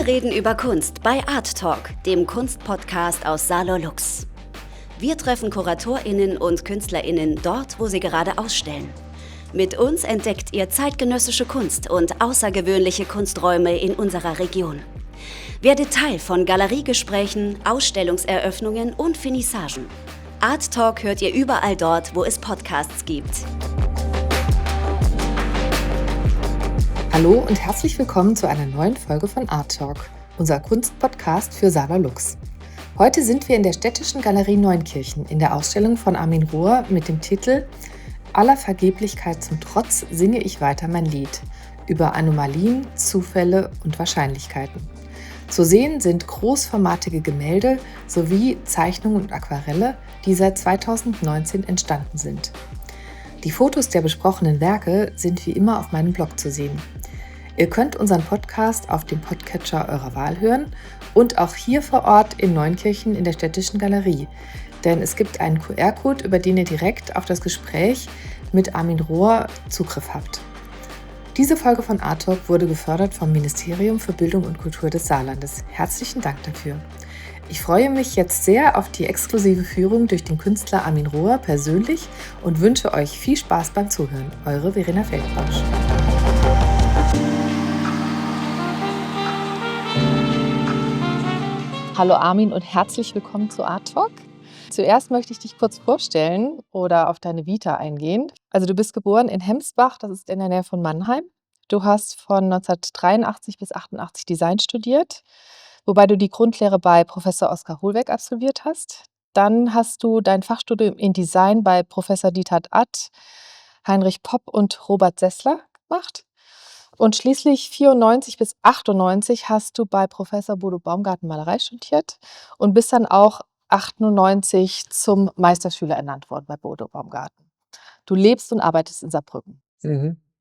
Wir reden über Kunst bei Art Talk, dem Kunstpodcast aus Saarler Lux. Wir treffen KuratorInnen und KünstlerInnen dort, wo sie gerade ausstellen. Mit uns entdeckt ihr zeitgenössische Kunst und außergewöhnliche Kunsträume in unserer Region. Werdet Teil von Galeriegesprächen, Ausstellungseröffnungen und Finissagen. Art Talk hört ihr überall dort, wo es Podcasts gibt. Hallo und herzlich willkommen zu einer neuen Folge von Art Talk, unser Kunstpodcast für Saarler Lux. Heute sind wir in der Städtischen Galerie Neunkirchen in der Ausstellung von Armin Rohr mit dem Titel Aller Vergeblichkeit zum Trotz singe ich weiter mein Lied über Anomalien, Zufälle und Wahrscheinlichkeiten. Zu sehen sind großformatige Gemälde sowie Zeichnungen und Aquarelle, die seit 2019 entstanden sind. Die Fotos der besprochenen Werke sind wie immer auf meinem Blog zu sehen. Ihr könnt unseren Podcast auf dem Podcatcher eurer Wahl hören und auch hier vor Ort in Neunkirchen in der Städtischen Galerie, denn es gibt einen QR-Code, über den ihr direkt auf das Gespräch mit Armin Rohr Zugriff habt. Diese Folge von Art Talk wurde gefördert vom Ministerium für Bildung und Kultur des Saarlandes. Herzlichen Dank dafür. Ich freue mich jetzt sehr auf die exklusive Führung durch den Künstler Armin Rohr persönlich und wünsche euch viel Spaß beim Zuhören. Eure Verena Feldbausch. Hallo Armin und herzlich willkommen zu Art Talk. Zuerst möchte ich dich kurz vorstellen oder auf deine Vita eingehen. Also du bist geboren in Hemsbach, das ist in der Nähe von Mannheim. Du hast von 1983 bis 88 Design studiert, wobei du die Grundlehre bei Professor Oskar Hohlweg absolviert hast. Dann hast du dein Fachstudium in Design bei Professor Dieter Att, Heinrich Popp und Robert Sessler gemacht. Und schließlich 94 bis 98 hast du bei Professor Bodo Baumgarten Malerei studiert und bist dann auch 98 zum Meisterschüler ernannt worden bei Bodo Baumgarten. Du lebst und arbeitest in Saarbrücken.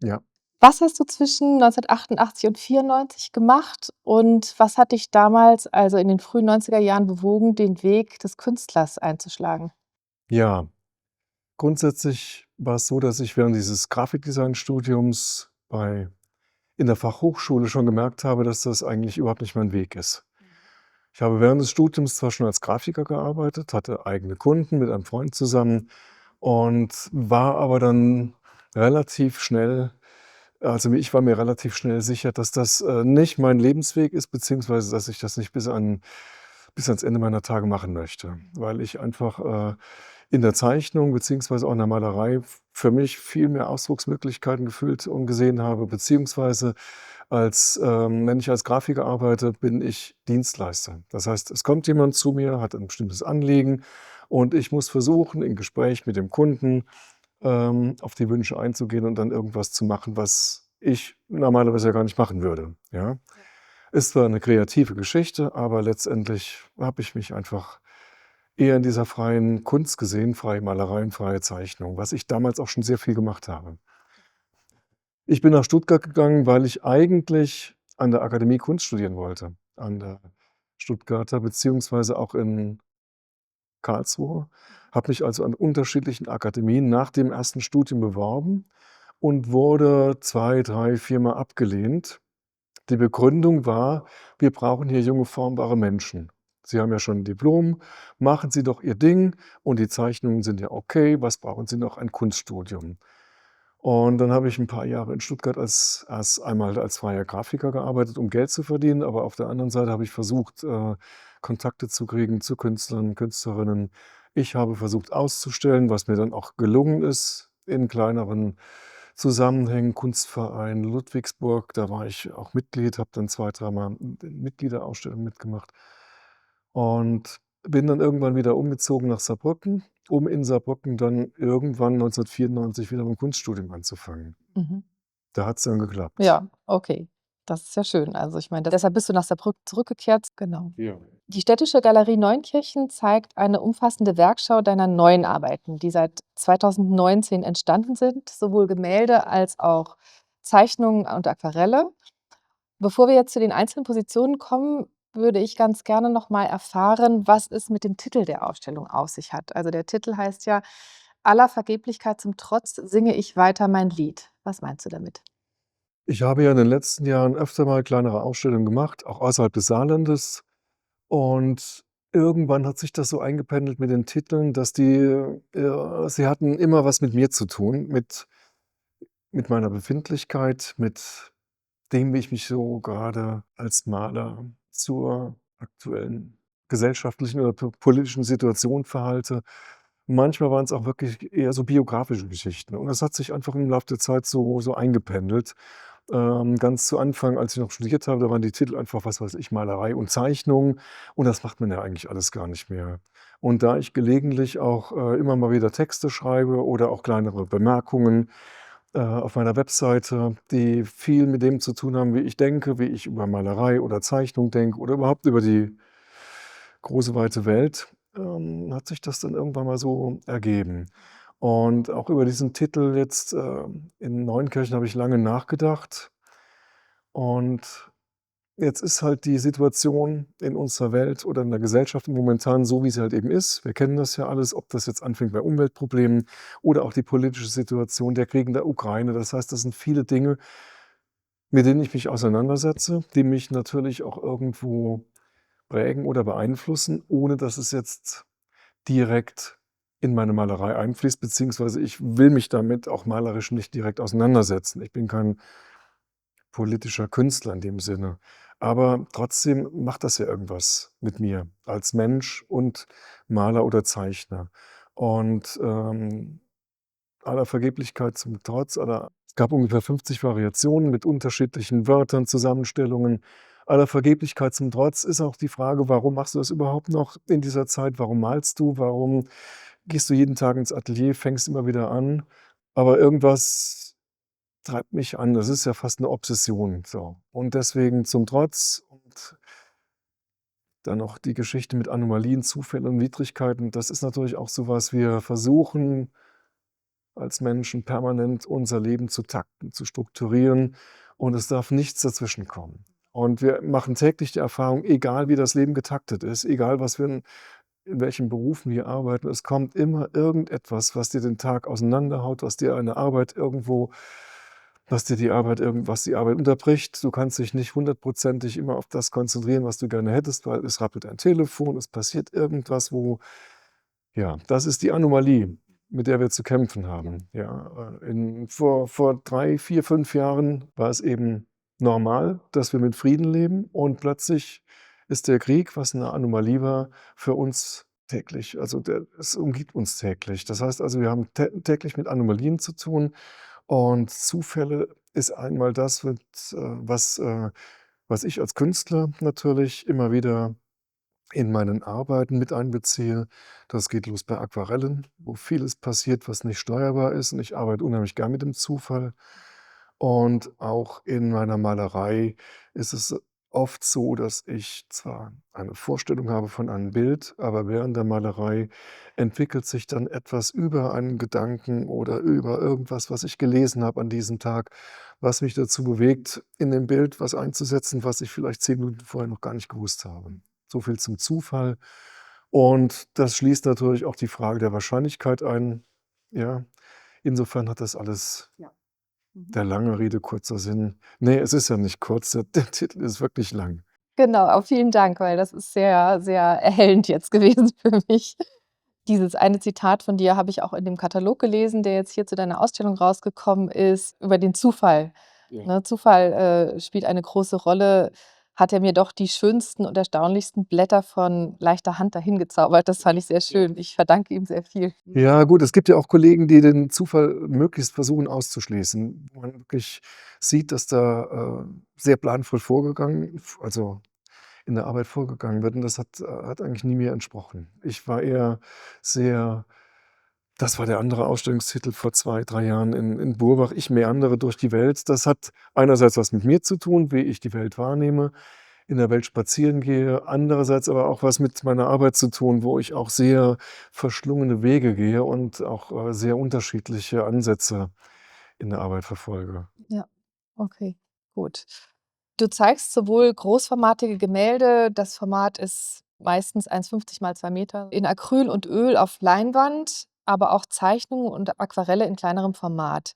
Ja. Was hast du zwischen 1988 und 94 gemacht und was hat dich damals, also in den frühen 90er Jahren, bewogen, den Weg des Künstlers einzuschlagen? Ja, grundsätzlich war es so, dass ich während dieses Grafikdesign-Studiums in der Fachhochschule schon gemerkt habe, dass das eigentlich überhaupt nicht mein Weg ist. Ich habe während des Studiums zwar schon als Grafiker gearbeitet, hatte eigene Kunden mit einem Freund zusammen und war aber dann relativ schnell, ich war mir relativ schnell sicher, dass das nicht mein Lebensweg ist, beziehungsweise dass ich das nicht bis ans Ende meiner Tage machen möchte, weil ich einfach in der Zeichnung beziehungsweise auch in der Malerei für mich viel mehr Ausdrucksmöglichkeiten gefühlt und gesehen habe, beziehungsweise wenn ich als Grafiker arbeite, bin ich Dienstleister. Das heißt, es kommt jemand zu mir, hat ein bestimmtes Anliegen und ich muss versuchen, im Gespräch mit dem Kunden auf die Wünsche einzugehen und dann irgendwas zu machen, was ich normalerweise ja gar nicht machen würde. Ja? Ist zwar eine kreative Geschichte, aber letztendlich habe ich mich einfach eher in dieser freien Kunst gesehen, freie Malerei und freie Zeichnung, was ich damals auch schon sehr viel gemacht habe. Ich bin nach Stuttgart gegangen, weil ich eigentlich an der Akademie Kunst studieren wollte, an der Stuttgarter, beziehungsweise auch in Karlsruhe. Habe mich also an unterschiedlichen Akademien nach dem ersten Studium beworben und wurde 2, 3, 4 Mal abgelehnt. Die Begründung war: „Wir brauchen hier junge, formbare Menschen. Sie haben ja schon 'n Diplom, machen Sie doch Ihr Ding und die Zeichnungen sind ja okay. Was brauchen Sie noch? Ein Kunststudium." Und dann habe ich ein paar Jahre in Stuttgart erst einmal als freier Grafiker gearbeitet, um Geld zu verdienen, aber auf der anderen Seite habe ich versucht, Kontakte zu kriegen zu Künstlern, Künstlerinnen. Ich habe versucht auszustellen, was mir dann auch gelungen ist in kleineren Zusammenhängen. Kunstverein Ludwigsburg, da war ich auch Mitglied, habe dann 2, dreimal Mitgliederausstellungen mitgemacht und bin dann irgendwann wieder umgezogen nach Saarbrücken, um in Saarbrücken dann irgendwann 1994 wieder mit dem Kunststudium anzufangen. Mhm. Da hat es dann geklappt. Ja, okay. Das ist ja schön. Also ich meine, deshalb bist du nach Saarbrücken zurückgekehrt. Genau. Ja. Die Städtische Galerie Neunkirchen zeigt eine umfassende Werkschau deiner neuen Arbeiten, die seit 2019 entstanden sind, sowohl Gemälde als auch Zeichnungen und Aquarelle. Bevor wir jetzt zu den einzelnen Positionen kommen, würde ich ganz gerne noch mal erfahren, was es mit dem Titel der Ausstellung auf sich hat. Also der Titel heißt ja Aller Vergeblichkeit zum Trotz singe ich weiter mein Lied. Was meinst du damit? Ich habe ja in den letzten Jahren öfter mal kleinere Ausstellungen gemacht, auch außerhalb des Saarlandes. Und irgendwann hat sich das so eingependelt mit den Titeln, dass sie hatten immer was mit mir zu tun, mit meiner Befindlichkeit, mit dem, wie ich mich so gerade als Maler zur aktuellen gesellschaftlichen oder politischen Situation verhalte. Manchmal waren es auch wirklich eher so biografische Geschichten. Und das hat sich einfach im Laufe der Zeit so eingependelt. Ganz zu Anfang, als ich noch studiert habe, da waren die Titel einfach, was weiß ich, Malerei und Zeichnung. Und das macht man ja eigentlich alles gar nicht mehr. Und da ich gelegentlich auch immer mal wieder Texte schreibe oder auch kleinere Bemerkungen auf meiner Webseite, die viel mit dem zu tun haben, wie ich denke, wie ich über Malerei oder Zeichnung denke oder überhaupt über die große weite Welt, hat sich das dann irgendwann mal so ergeben. Und auch über diesen Titel jetzt in Neunkirchen habe ich lange nachgedacht. Und jetzt ist halt die Situation in unserer Welt oder in der Gesellschaft momentan so, wie sie halt eben ist. Wir kennen das ja alles, ob das jetzt anfängt bei Umweltproblemen oder auch die politische Situation, der Krieg in der Ukraine. Das heißt, das sind viele Dinge, mit denen ich mich auseinandersetze, die mich natürlich auch irgendwo prägen oder beeinflussen, ohne dass es jetzt direkt in meine Malerei einfließt, beziehungsweise ich will mich damit auch malerisch nicht direkt auseinandersetzen. Ich bin kein politischer Künstler in dem Sinne. Aber trotzdem macht das ja irgendwas mit mir als Mensch und Maler oder Zeichner. Und aller Vergeblichkeit zum Trotz, es gab ungefähr 50 Variationen mit unterschiedlichen Wörtern, Zusammenstellungen. Aller Vergeblichkeit zum Trotz ist auch die Frage, warum machst du das überhaupt noch in dieser Zeit? Warum malst du? Warum gehst du jeden Tag ins Atelier, fängst immer wieder an? Aber irgendwas treibt mich an. Das ist ja fast eine Obsession, so. Und deswegen zum Trotz und dann noch die Geschichte mit Anomalien, Zufällen und Widrigkeiten. Das ist natürlich auch so was, wir versuchen als Menschen permanent unser Leben zu takten, zu strukturieren und es darf nichts dazwischenkommen. Und wir machen täglich die Erfahrung, egal wie das Leben getaktet ist, egal was wir in welchen Berufen wir arbeiten, es kommt immer irgendetwas, was dir den Tag auseinanderhaut, was dir eine Arbeit irgendwo was dir die Arbeit was die Arbeit unterbricht. Du kannst dich nicht hundertprozentig immer auf das konzentrieren, was du gerne hättest, weil es rappelt ein Telefon, es passiert irgendwas, wo ja, das ist die Anomalie, mit der wir zu kämpfen haben. Ja, vor 3, 4, 5 Jahren war es eben normal, dass wir mit Frieden leben und plötzlich ist der Krieg, was eine Anomalie war, für uns täglich. Also, es umgibt uns täglich. Das heißt also, wir haben täglich mit Anomalien zu tun und Zufälle ist einmal das, was ich als Künstler natürlich immer wieder in meinen Arbeiten mit einbeziehe. Das geht los bei Aquarellen, wo vieles passiert, was nicht steuerbar ist und ich arbeite unheimlich gern mit dem Zufall. Und auch in meiner Malerei ist es oft so, dass ich zwar eine Vorstellung habe von einem Bild, aber während der Malerei entwickelt sich dann etwas über einen Gedanken oder über irgendwas, was ich gelesen habe an diesem Tag, was mich dazu bewegt, in dem Bild was einzusetzen, was ich vielleicht 10 Minuten vorher noch gar nicht gewusst habe. So viel zum Zufall. Und das schließt natürlich auch die Frage der Wahrscheinlichkeit ein. Ja, insofern hat das alles Ja. Mhm. der lange Rede, kurzer Sinn. Ne, es ist ja nicht kurz, der Titel ist wirklich lang. Genau, auch vielen Dank, weil das ist sehr, sehr erhellend jetzt gewesen für mich. Dieses eine Zitat von dir habe ich auch in dem Katalog gelesen, der jetzt hier zu deiner Ausstellung rausgekommen ist, über den Zufall. Ja. Ne, Zufall, spielt eine große Rolle. Hat er mir doch die schönsten und erstaunlichsten Blätter von leichter Hand dahin gezaubert. Das fand ich sehr schön. Ich verdanke ihm sehr viel. Ja gut, es gibt ja auch Kollegen, die den Zufall möglichst versuchen auszuschließen, wo man wirklich sieht, dass da sehr planvoll also in der Arbeit vorgegangen wird und das hat eigentlich nie mir entsprochen. Ich war eher sehr das war der andere Ausstellungstitel vor 2, 3 Jahren in Burbach. Ich meandere durch die Welt. Das hat einerseits was mit mir zu tun, wie ich die Welt wahrnehme, in der Welt spazieren gehe, andererseits aber auch was mit meiner Arbeit zu tun, wo ich auch sehr verschlungene Wege gehe und auch sehr unterschiedliche Ansätze in der Arbeit verfolge. Ja, okay, gut. Du zeigst sowohl großformatige Gemälde, das Format ist meistens 1,50 mal 2 Meter, in Acryl und Öl auf Leinwand, aber auch Zeichnungen und Aquarelle in kleinerem Format.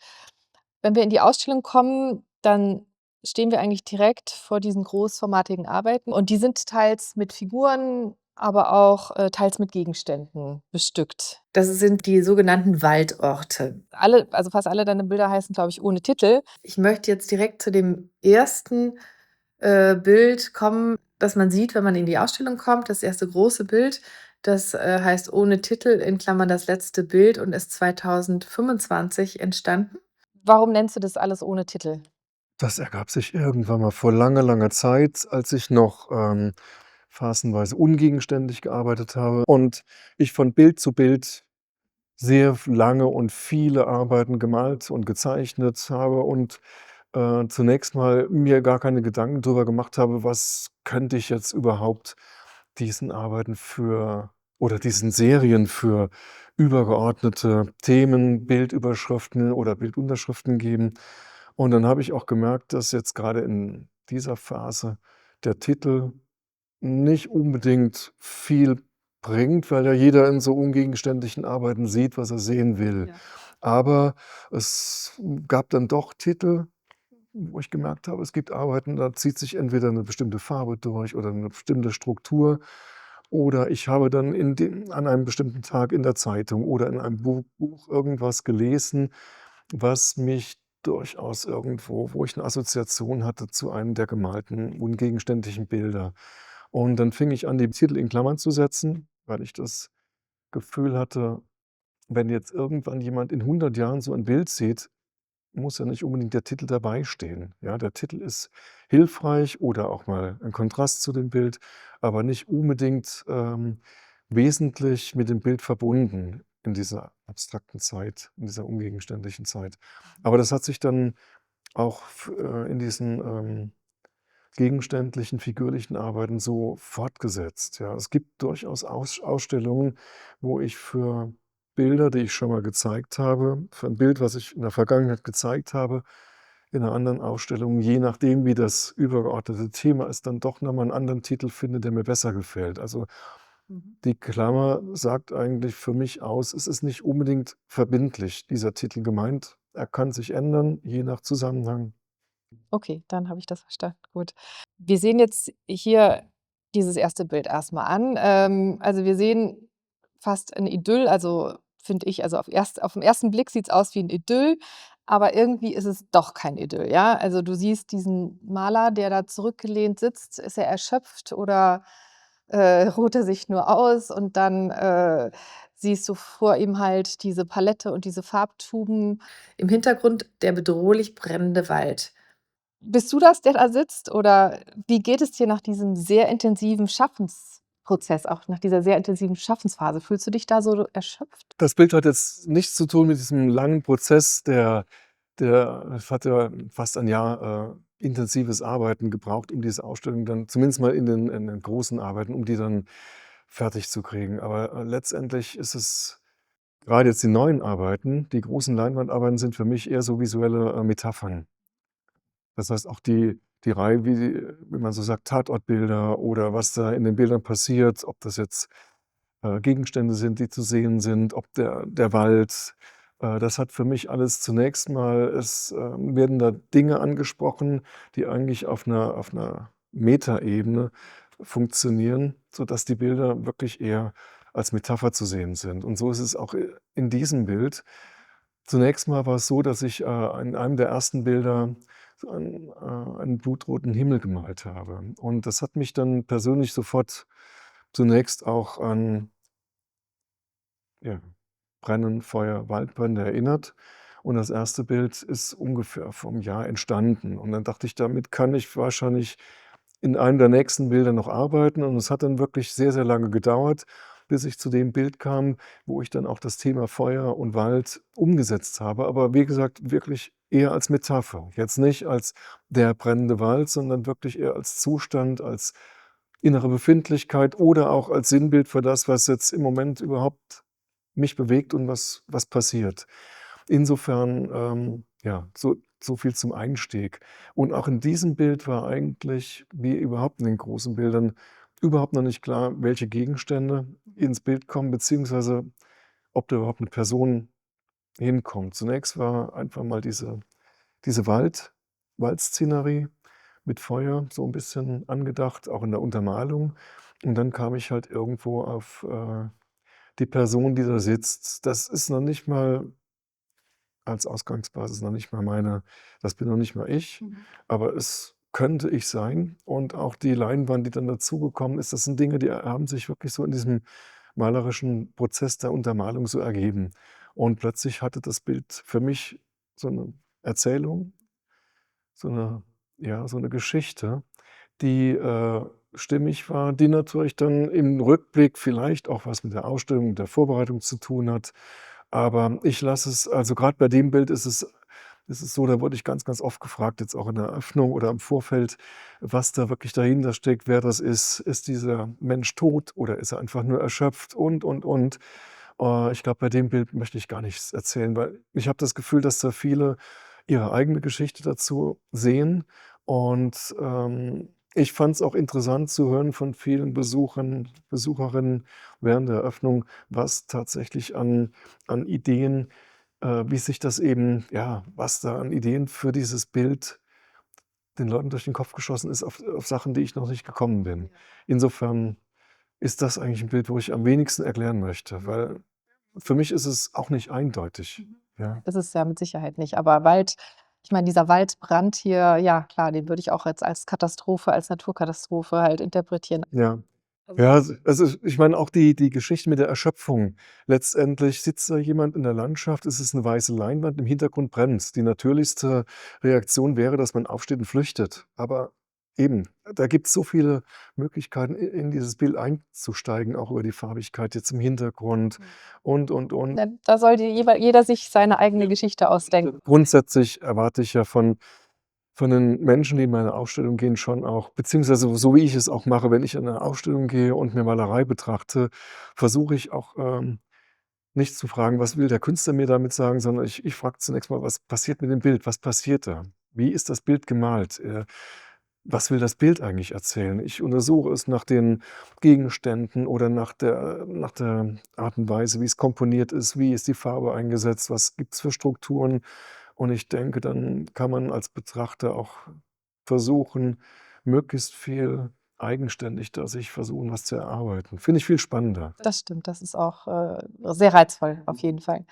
Wenn wir in die Ausstellung kommen, dann stehen wir eigentlich direkt vor diesen großformatigen Arbeiten und die sind teils mit Figuren, aber auch teils mit Gegenständen bestückt. Das sind die sogenannten Waldorte. Also fast alle deine Bilder heißen, glaube ich, ohne Titel. Ich möchte jetzt direkt zu dem ersten Bild kommen, das man sieht, wenn man in die Ausstellung kommt. Das erste große Bild, das heißt ohne Titel, in Klammern das letzte Bild und ist 2025 entstanden. Warum nennst du das alles ohne Titel? Das ergab sich irgendwann mal vor langer, langer Zeit, als ich noch phasenweise ungegenständig gearbeitet habe und ich von Bild zu Bild sehr lange und viele Arbeiten gemalt und gezeichnet habe und zunächst mal mir gar keine Gedanken darüber gemacht habe, was könnte ich jetzt überhaupt diesen Arbeiten für oder diesen Serien für übergeordnete Themen, Bildüberschriften oder Bildunterschriften geben. Und dann habe ich auch gemerkt, dass jetzt gerade in dieser Phase der Titel nicht unbedingt viel bringt, weil ja jeder in so ungegenständlichen Arbeiten sieht, was er sehen will. Ja. Aber es gab dann doch Titel, wo ich gemerkt habe, es gibt Arbeiten, da zieht sich entweder eine bestimmte Farbe durch oder eine bestimmte Struktur. Oder ich habe dann an einem bestimmten Tag in der Zeitung oder in einem Buch irgendwas gelesen, was mich durchaus irgendwo wo ich eine Assoziation hatte zu einem der gemalten ungegenständlichen Bilder. Und dann fing ich an, die Titel in Klammern zu setzen, weil ich das Gefühl hatte, wenn jetzt irgendwann jemand in 100 Jahren so ein Bild sieht, muss ja nicht unbedingt der Titel dabei stehen. Ja, der Titel ist hilfreich oder auch mal ein Kontrast zu dem Bild, aber nicht unbedingt wesentlich mit dem Bild verbunden in dieser abstrakten Zeit, in dieser ungegenständlichen Zeit. Aber das hat sich dann auch in diesen gegenständlichen, figürlichen Arbeiten so fortgesetzt. Ja, es gibt durchaus Ausstellungen, wo ich für Bilder, die ich schon mal gezeigt habe, für ein Bild, was ich in der Vergangenheit gezeigt habe, in einer anderen Ausstellung, je nachdem, wie das übergeordnete Thema ist, dann doch noch mal 'n anderen Titel finde, der mir besser gefällt. Also, die Klammer sagt eigentlich für mich aus, es ist nicht unbedingt verbindlich, dieser Titel gemeint. Er kann sich ändern, je nach Zusammenhang. Okay, dann habe ich das verstanden, gut. Wir sehen jetzt hier dieses erste Bild erst mal an. Also, wir sehen fast ein Idyll, also, finde ich, also, auf 'n ersten Blick sieht's aus wie 'n Idyll, aber irgendwie ist es doch kein Idyll, ja? Also, du siehst diesen Maler, der da zurückgelehnt sitzt. Ist er erschöpft oder ruht er sich nur aus? Und dann siehst du vor ihm halt diese Palette und diese Farbtuben. Im Hintergrund der bedrohlich brennende Wald. Bist du das, der da sitzt, oder wie geht es dir nach diesem sehr intensiven Schaffensprozess, auch nach dieser sehr intensiven Schaffensphase? Fühlst du dich da so erschöpft? Das Bild hat jetzt nichts zu tun mit diesem langen Prozess, der es hat ja fast ein Jahr intensives Arbeiten gebraucht, um diese Ausstellung dann zumindest mal in den großen Arbeiten, um die dann fertig zu kriegen. Aber letztendlich ist es gerade jetzt die neuen Arbeiten, die großen Leinwandarbeiten sind für mich eher so visuelle Metaphern. Das heißt, auch die Reihe, wie man so sagt, Tatortbilder oder was da in den Bildern passiert, ob das jetzt Gegenstände sind, die zu sehen sind, ob der Wald. Das hat für mich alles zunächst mal werden da Dinge angesprochen, die eigentlich auf 'ner Metaebene funktionieren, sodass die Bilder wirklich eher als Metapher zu sehen sind. Und so ist es auch in diesem Bild. Zunächst mal war es so, dass ich in einem der ersten Bilder so einen blutroten Himmel gemalt habe. Und das hat mich dann persönlich sofort zunächst auch an, ja, Brennen, Feuer, Waldbrände erinnert. Und das erste Bild ist ungefähr vom Jahr entstanden. Und dann dachte ich, damit kann ich wahrscheinlich in einem der nächsten Bilder noch arbeiten. Und es hat dann wirklich sehr, sehr lange gedauert, bis ich zu dem Bild kam, wo ich dann auch das Thema Feuer und Wald umgesetzt habe. Aber wie gesagt, wirklich eher als Metapher. Jetzt nicht als der brennende Wald, sondern wirklich eher als Zustand, als innere Befindlichkeit oder auch als Sinnbild für das, was jetzt im Moment überhaupt mich bewegt und was passiert. Insofern, ja, so viel zum Einstieg. Und auch in diesem Bild war eigentlich, wie überhaupt in den großen Bildern, überhaupt noch nicht klar, welche Gegenstände ins Bild kommen, beziehungsweise ob da überhaupt eine Person hinkommt. Zunächst war einfach mal diese Waldszene Waldszenerie mit Feuer, so ein bisschen angedacht, auch in der Untermalung. Und dann kam ich halt irgendwo auf die Person, die da sitzt. Das ist noch nicht mal als Ausgangsbasis noch nicht mal das bin noch nicht mal ich, aber es könnte ich sein. Und auch die Leinwand, die dann dazugekommen ist, das sind Dinge, die haben sich wirklich so in diesem malerischen Prozess der Untermalung so ergeben. Und plötzlich hatte das Bild für mich so eine Erzählung, so eine, ja, so eine Geschichte, die stimmig war, die natürlich dann im Rückblick vielleicht auch was mit der Ausstellung, mit der Vorbereitung zu tun hat. Aber ich lasse es, also gerade bei dem Bild ist es so, da wurde ich ganz, ganz oft gefragt, jetzt auch in der Eröffnung oder im Vorfeld, was da wirklich dahinter steckt, wer das ist. Ist dieser Mensch tot oder ist er einfach nur erschöpft und. Ich glaube, bei dem Bild möchte ich gar nichts erzählen, weil ich habe das Gefühl, dass da viele ihre eigene Geschichte dazu sehen. Und ich fand es auch interessant zu hören von vielen Besucherinnen während der Eröffnung, was tatsächlich an Ideen, wie sich das eben, ja, was da an Ideen für dieses Bild den Leuten durch den Kopf geschossen ist, auf Sachen, die ich noch nicht gekommen bin. Insofern ist das eigentlich ein Bild, wo ich am wenigsten erklären möchte, weil für mich ist es auch nicht eindeutig. Ja, Das ist ja mit Sicherheit nicht. Aber Wald, ich meine, dieser Waldbrand hier, ja klar, den würde ich auch jetzt als Katastrophe, als Naturkatastrophe halt interpretieren. ja. Also Ja, also ich meine auch die Geschichte mit der Erschöpfung. Letztendlich sitzt da jemand in der Landschaft, es ist eine weiße Leinwand, im Hintergrund brennt's. Die natürlichste Reaktion wäre, dass man aufsteht und flüchtet. Aber eben, da gibt's so viele Möglichkeiten, in dieses Bild einzusteigen, auch über die Farbigkeit jetzt im Hintergrund und. Da soll jeder sich seine eigene Geschichte ausdenken. Grundsätzlich erwarte ich ja von den Menschen, die in meine Ausstellung gehen, schon auch, beziehungsweise so wie ich es auch mache, wenn ich in eine Ausstellung gehe und mir Malerei betrachte, versuche ich auch nicht zu fragen, was will der Künstler mir damit sagen, sondern ich frage zunächst mal, was passiert mit dem Bild? Was passiert da? Wie ist das Bild gemalt? Was will das Bild eigentlich erzählen? Ich untersuche es nach den Gegenständen oder nach der Art und Weise, wie es komponiert ist, wie ist die Farbe eingesetzt, was gibt es für Strukturen. Und ich denke, dann kann man als Betrachter auch versuchen, möglichst viel eigenständig da sich versuchen, was zu erarbeiten. Finde ich viel spannender. Das stimmt, das ist auch sehr reizvoll, auf jeden Fall.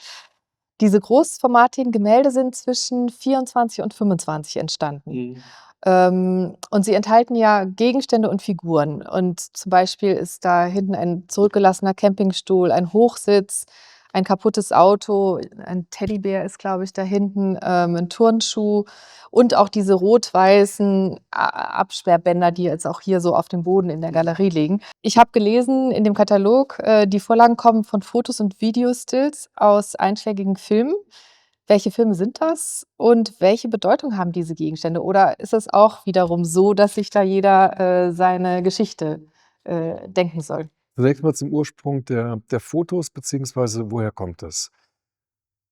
Diese großformatigen Gemälde sind zwischen 24 und 25 entstanden. Und sie enthalten ja Gegenstände und Figuren. Und zum Beispiel ist da hinten ein zurückgelassener Campingstuhl, ein Hochsitz, ein kaputtes Auto, ein Teddybär ist, glaube ich, da hinten, ein Turnschuh und auch diese rot-weißen Absperrbänder, die jetzt auch hier so auf dem Boden in der Galerie liegen. Ich habe gelesen in dem Katalog, die Vorlagen kommen von Fotos und Videostills aus einschlägigen Filmen. Welche Filme sind das und welche Bedeutung haben diese Gegenstände? Oder ist es auch wiederum so, dass sich da jeder seine Geschichte denken soll? Zunächst mal zum Ursprung der Fotos, beziehungsweise woher kommt das?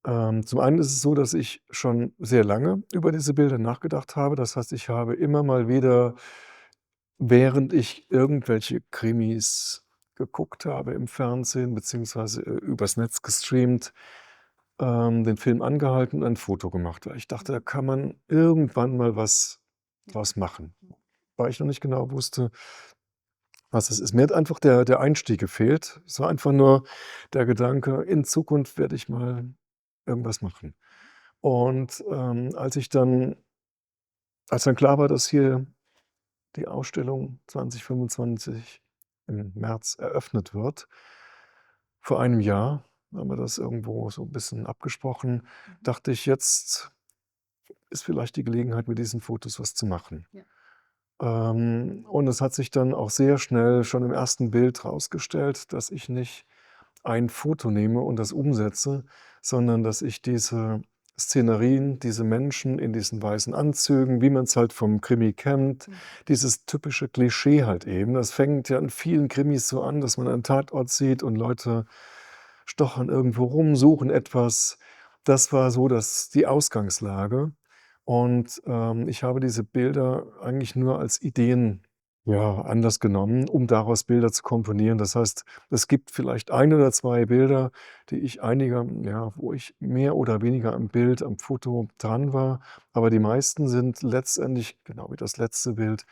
Zum einen ist es so, dass ich schon sehr lange über diese Bilder nachgedacht habe. Das heißt, ich habe immer mal wieder, während ich irgendwelche Krimis geguckt habe im Fernsehen, beziehungsweise übers Netz gestreamt, den Film angehalten und ein Foto gemacht, weil ich dachte, da kann man irgendwann mal was draus machen. Weil ich noch nicht genau wusste, was es ist. Mir hat einfach der Einstieg gefehlt. Es war einfach nur der Gedanke, in Zukunft werde ich mal irgendwas machen. Und als dann klar war, dass hier die Ausstellung 2025 im März eröffnet wird, vor einem Jahr haben wir das irgendwo so ein bisschen abgesprochen, dachte ich, jetzt ist vielleicht die Gelegenheit, mit diesen Fotos was zu machen. Ja. Und es hat sich dann auch sehr schnell schon im ersten Bild rausgestellt, dass ich nicht ein Foto nehme und das umsetze, sondern dass ich diese Szenerien, diese Menschen in diesen weißen Anzügen, wie man es halt vom Krimi kennt, dieses typische Klischee halt eben. Das fängt ja in vielen Krimis so an, dass man einen Tatort sieht und Leute stochern irgendwo rum, suchen etwas. Das war so die Ausgangslage. Und ich habe diese Bilder eigentlich nur als Ideen Ja, Anlass genommen, um daraus Bilder zu komponieren. Das heißt, es gibt vielleicht 1 oder 2 Bilder, wo ich mehr oder weniger am Bild, am Foto dran war, aber die meisten sind letztendlich, genau wie das letzte Bild,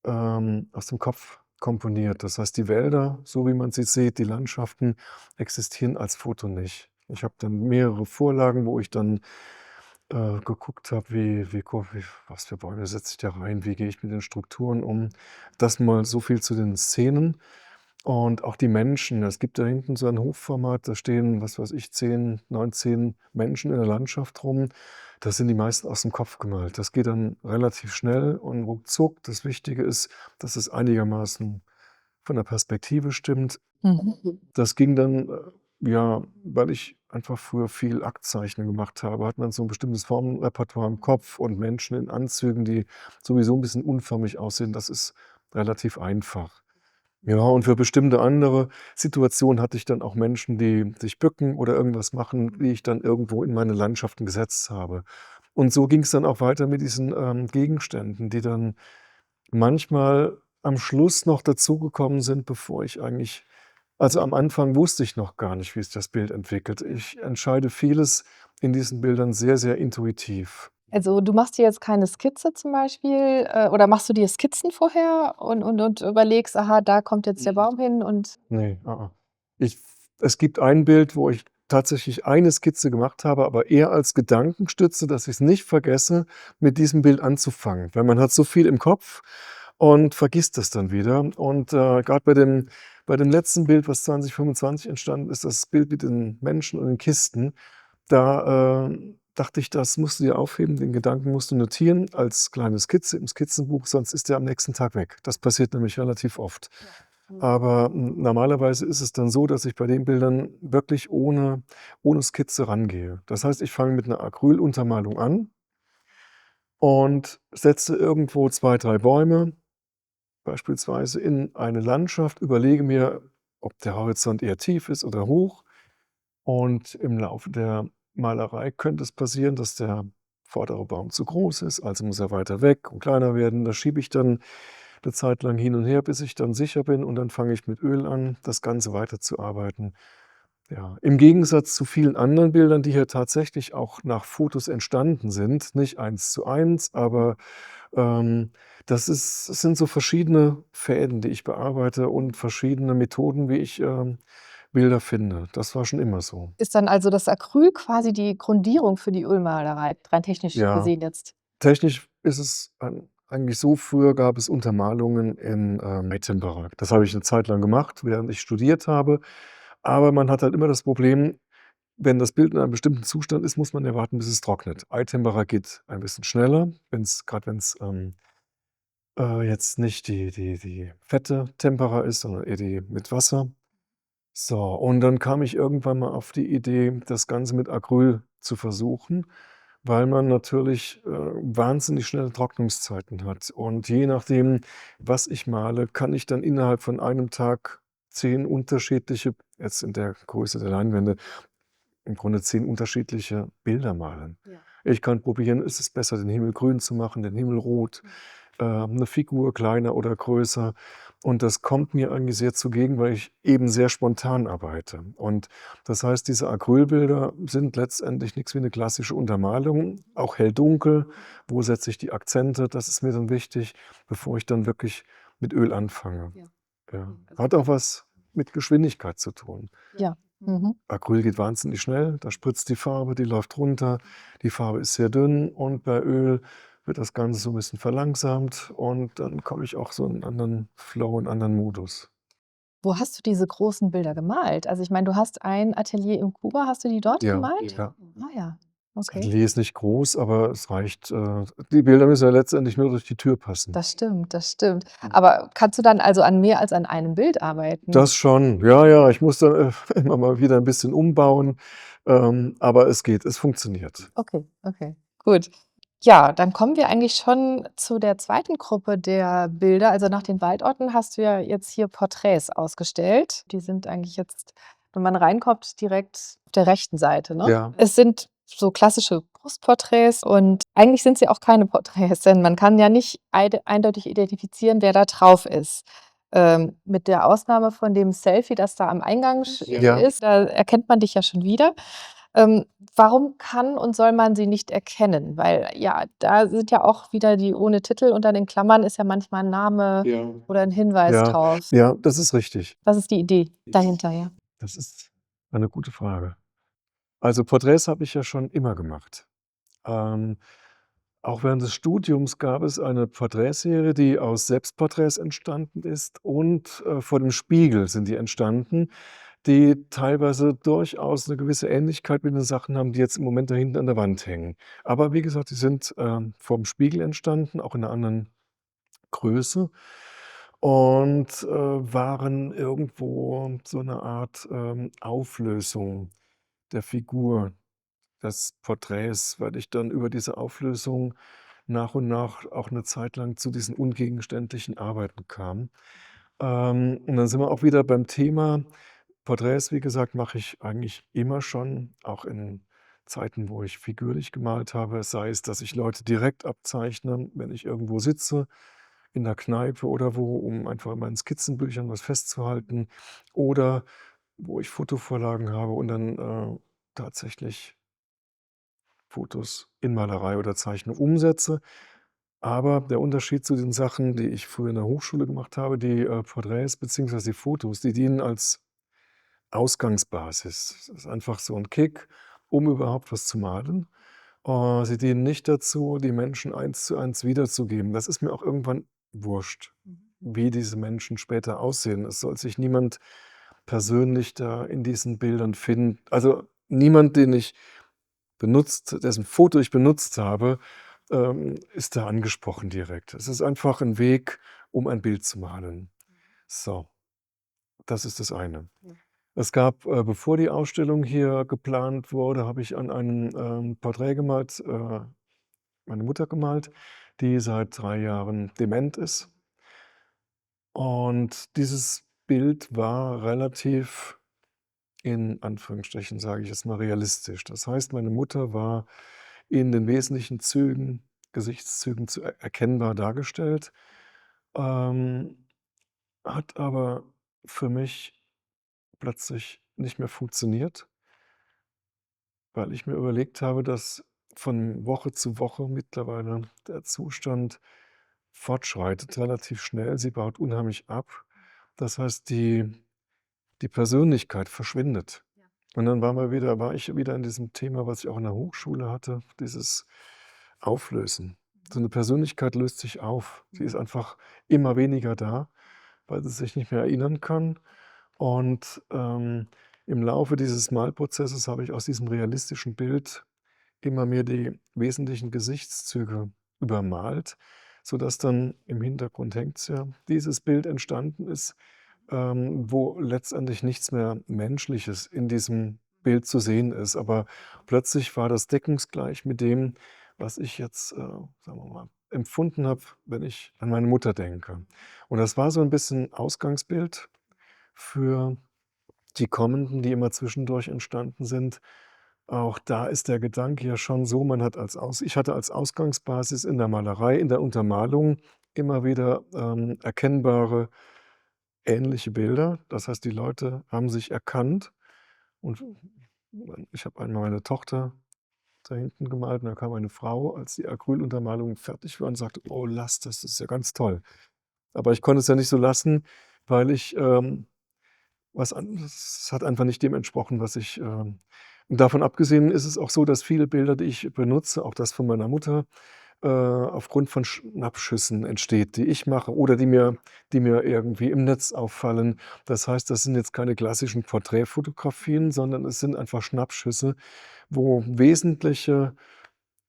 aus dem Kopf komponiert. Das heißt, die Wälder, so wie man sie sieht, die Landschaften existieren als Foto nicht. Ich habe dann mehrere Vorlagen, wo ich dann geguckt habe, was für Bäume setze ich da rein, wie gehe ich mit den Strukturen um. Das mal so viel zu den Szenen und auch die Menschen. Es gibt da hinten so ein Hochformat, da stehen, was weiß ich, 10, 19 Menschen in der Landschaft rum. Das sind die meisten aus dem Kopf gemalt. Das geht dann relativ schnell und ruckzuck. Das Wichtige ist, dass es einigermaßen von der Perspektive stimmt. Mhm. Das ging dann, ja, weil ich einfach früher viel Aktzeichnen gemacht habe, hat man so 'n bestimmtes Formenrepertoire im Kopf und Menschen in Anzügen, die sowieso 'n bisschen unförmig aussehen, das ist relativ einfach. Ja, und für bestimmte andere Situationen hatte ich dann auch Menschen, die sich bücken oder irgendwas machen, die ich dann irgendwo in meine Landschaften gesetzt habe. Und so ging's dann auch weiter mit diesen, Gegenständen, die dann manchmal am Schluss noch dazugekommen sind, bevor ich eigentlich also, am Anfang wusste ich noch gar nicht, wie sich das Bild entwickelt. Ich entscheide vieles in diesen Bildern sehr, sehr intuitiv. Also, du machst dir jetzt keine Skizze zum Beispiel, oder machst du dir Skizzen vorher und überlegst: „Aha, da kommt jetzt der Baum hin“ und Ne, Ich Es gibt ein Bild, wo ich tatsächlich eine Skizze gemacht habe, aber eher als Gedankenstütze, dass ich's nicht vergesse, mit diesem Bild anzufangen. Weil man hat so viel im Kopf und vergisst es dann wieder. Und, grad bei dem letzten Bild, was 2025 entstanden ist, das Bild mit den Menschen und den Kisten, da, dachte ich, das musst du dir aufheben, den Gedanken musst du notieren als kleine Skizze im Skizzenbuch, sonst ist der am nächsten Tag weg. Das passiert nämlich relativ oft. Aber normalerweise ist es dann so, dass ich bei den Bildern wirklich ohne Skizze rangehe. Das heißt, ich fange mit 'ner Acryluntermalung an und setze irgendwo 2, 3 Bäume beispielsweise in eine Landschaft, überlege mir, ob der Horizont eher tief ist oder hoch. Und im Laufe der Malerei könnte es passieren, dass der vordere Baum zu groß ist, also muss er weiter weg und kleiner werden. Das schiebe ich dann 'ne Zeit lang hin und her, bis ich dann sicher bin und dann fange ich mit Öl an, das Ganze weiterzuarbeiten. Ja, im Gegensatz zu vielen anderen Bildern, die hier tatsächlich auch nach Fotos entstanden sind, nicht 1:1, aber, ähm, es sind so verschiedene Fäden, die ich bearbeite und verschiedene Methoden, wie ich, Bilder finde. Das war schon immer so. ist dann also das Acryl quasi die Grundierung für die Ölmalerei, rein technisch Ja, gesehen jetzt? technisch ist es eigentlich so, früher gab es Untermalungen in, Maitempera. Das habe ich 'ne Zeit lang gemacht, während ich studiert habe, aber man hat halt immer das Problem, wenn das Bild in einem bestimmten Zustand ist, muss man ja warten, bis es trocknet. Aitempera geht ein bisschen schneller, wenn's, jetzt nicht die fette Tempera ist, sondern eher die mit Wasser. So, und dann kam ich irgendwann mal auf die Idee, das Ganze mit Acryl zu versuchen, weil man natürlich, wahnsinnig schnelle Trocknungszeiten hat. Und je nachdem, was ich male, kann ich dann innerhalb von einem Tag 10 unterschiedliche jetzt in der Größe der Leinwände, im Grunde 10 unterschiedliche Bilder malen. Ja. Ich kann probieren, ist es besser, den Himmel grün zu machen, den Himmel rot, 'ne Figur kleiner oder größer. Und das kommt mir eigentlich sehr zugegen, weil ich eben sehr spontan arbeite. Und das heißt, diese Acrylbilder sind letztendlich nix wie 'ne klassische Untermalung, auch hell-dunkel. Wo setze ich die Akzente? Das ist mir dann wichtig, bevor ich dann wirklich mit Öl anfange. Ja. Ja. Hat auch was mit Geschwindigkeit zu tun. Ja. Mhm. Acryl geht wahnsinnig schnell, da spritzt die Farbe, die läuft runter, die Farbe ist sehr dünn und bei Öl wird das Ganze so 'n bisschen verlangsamt und dann komme ich auch so in 'n anderen Flow, in 'n anderen Modus. Wo hast du diese großen Bilder gemalt? Also, ich meine, du hast ein Atelier in Kuba, hast du die dort Ja, gemalt? ja. Ah ja, Das okay. Atelier ist nicht groß, aber es reicht, die Bilder müssen ja letztendlich nur durch die Tür passen. Das stimmt, das stimmt. Aber kannst du dann also an mehr als an einem Bild arbeiten? Das schon, ja, ja, ich muss dann, immer mal wieder 'n bisschen umbauen, aber es geht, es funktioniert. Okay, okay, gut. Ja, dann kommen wir eigentlich schon zu der zweiten Gruppe der Bilder. Also, nach den Waldorten hast du ja jetzt hier Porträts ausgestellt. Die sind eigentlich jetzt, wenn man reinkommt, direkt auf der rechten Seite, ne? Ja. Es sind so klassische Brustporträts und eigentlich sind sie auch keine Porträts, denn man kann ja nicht eindeutig identifizieren, wer da drauf ist. Mit der Ausnahme von dem Selfie, das da am Eingang Ja. ist, da erkennt man dich ja schon wieder. Ähm, Warum kann und soll man sie nicht erkennen? Weil ja, da sind ja auch wieder die ohne Titel und dann in Klammern ist ja manchmal 'n Name Ja. oder 'n Hinweis Ja, drauf. ja, das ist richtig. Was ist die Idee dahinter, ja? Das ist eine gute Frage. Also, Porträts habe ich ja schon immer gemacht. Ähm, Auch während des Studiums gab es eine Porträtserie, die aus Selbstporträts entstanden ist und, vor dem Spiegel sind die entstanden, die teilweise durchaus 'ne gewisse Ähnlichkeit mit den Sachen haben, die jetzt im Moment da hinten an der Wand hängen. Aber wie gesagt, die sind, vorm Spiegel entstanden, auch in 'ner anderen Größe und, waren irgendwo so 'ne Art, Auflösung der Figur des Porträts, weil ich dann über diese Auflösung nach und nach auch 'ne Zeit lang zu diesen ungegenständlichen Arbeiten kam. Und dann sind wir auch wieder beim Thema Porträts, wie gesagt, mache ich eigentlich immer schon, auch in Zeiten, wo ich figürlich gemalt habe, sei es, dass ich Leute direkt abzeichne, wenn ich irgendwo sitze, in der Kneipe oder wo, um einfach in meinen Skizzenbüchern was festzuhalten oder wo ich Fotovorlagen habe und dann, tatsächlich Fotos in Malerei oder Zeichnung umsetze. Aber der Unterschied zu den Sachen, die ich früher in der Hochschule gemacht habe, die, Porträts beziehungsweise die Fotos, die dienen als Ausgangsbasis. Das ist einfach so 'n Kick, um überhaupt was zu malen. Sie dienen nicht dazu, die Menschen eins zu eins wiederzugeben. Das ist mir auch irgendwann wurscht, wie diese Menschen später aussehen. Es soll sich niemand persönlich da in diesen Bildern finden. Also, niemand, den ich benutzt dessen Foto ich benutzt habe, ist da angesprochen direkt. Es ist einfach 'n Weg, um ein Bild zu malen. So, das ist das eine. Es gab, bevor die Ausstellung hier geplant wurde, habe ich an einem, Porträt gemalt, meine Mutter gemalt, die seit 3 Jahren dement ist. Und dieses Bild war relativ, in Anführungsstrichen, sage ich jetzt mal, realistisch. Das heißt, meine Mutter war in den wesentlichen Zügen Gesichtszügen zu erkennbar dargestellt, ähm, hat aber für mich plötzlich nicht mehr funktioniert, weil ich mir überlegt habe, dass von Woche zu Woche mittlerweile der Zustand fortschreitet, relativ schnell. Sie baut unheimlich ab. Das heißt, die Persönlichkeit verschwindet. Und dann war ich wieder in diesem Thema, was ich auch in der Hochschule hatte, dieses Auflösen. So 'ne Persönlichkeit löst sich auf. Sie ist einfach immer weniger da, weil sie sich nicht mehr erinnern kann. Und, im Laufe dieses Malprozesses habe ich aus diesem realistischen Bild immer mehr die wesentlichen Gesichtszüge übermalt, sodass dann im Hintergrund hängt's ja, dieses Bild entstanden ist, wo letztendlich nichts mehr Menschliches in diesem Bild zu sehen ist. Aber plötzlich war das deckungsgleich mit dem, was ich jetzt, sagen wir mal, empfunden habe, wenn ich an meine Mutter denke. Und das war so 'n bisschen Ausgangsbild für die kommenden, die immer zwischendurch entstanden sind. Auch da ist der Gedanke ja schon so, man hat ich hatte als Ausgangsbasis in der Malerei, in der Untermalung immer wieder, erkennbare ähnliche Bilder. Das heißt, die Leute haben sich erkannt und ich habe einmal meine Tochter da hinten gemalt und da kam eine Frau, als die Acryluntermalung fertig war und sagte: „Oh, lass das, das ist ja ganz toll.“ Aber ich konnte es ja nicht so lassen, weil ich, was anderes es hat einfach nicht dem entsprochen, was ich, und davon abgesehen ist es auch so, dass viele Bilder, die ich benutze, auch das von meiner Mutter, aufgrund von Schnappschüssen entsteht, die ich mache oder die mir irgendwie im Netz auffallen. Das heißt, das sind jetzt keine klassischen Porträtfotografien, sondern es sind einfach Schnappschüsse, wo wesentliche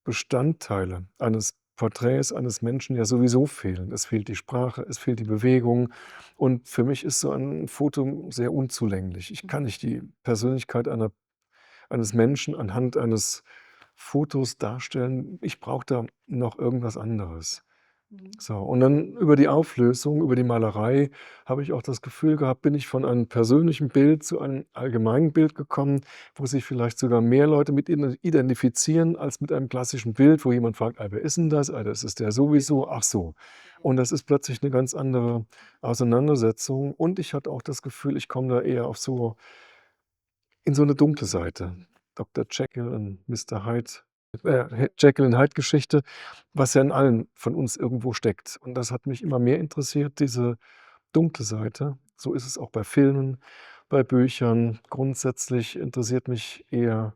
Bestandteile eines Porträts eines Menschen ja sowieso fehlen. Es fehlt die Sprache, es fehlt die Bewegung und für mich ist so ein Foto sehr unzulänglich. Ich kann nicht die Persönlichkeit eines Menschen anhand eines Fotos darstellen. Ich brauche da noch irgendwas anderes. So, und dann über die Auflösung, über die Malerei habe ich auch das Gefühl gehabt, bin ich von einem persönlichen Bild zu einem allgemeinen Bild gekommen, wo sich vielleicht sogar mehr Leute mit identifizieren als mit einem klassischen Bild, wo jemand fragt: wer ist denn das? Das ist der sowieso. Ach so. Und das ist plötzlich eine ganz andere Auseinandersetzung. Und ich hatte auch das Gefühl, ich komme da eher auf so in so eine dunkle Seite. Dr. Jekyll und Mr. Hyde, Jekyll und Hyde-Geschichte, was ja in allen von uns irgendwo steckt. Und das hat mich immer mehr interessiert, diese dunkle Seite. So ist es auch bei Filmen, bei Büchern. Grundsätzlich interessiert mich eher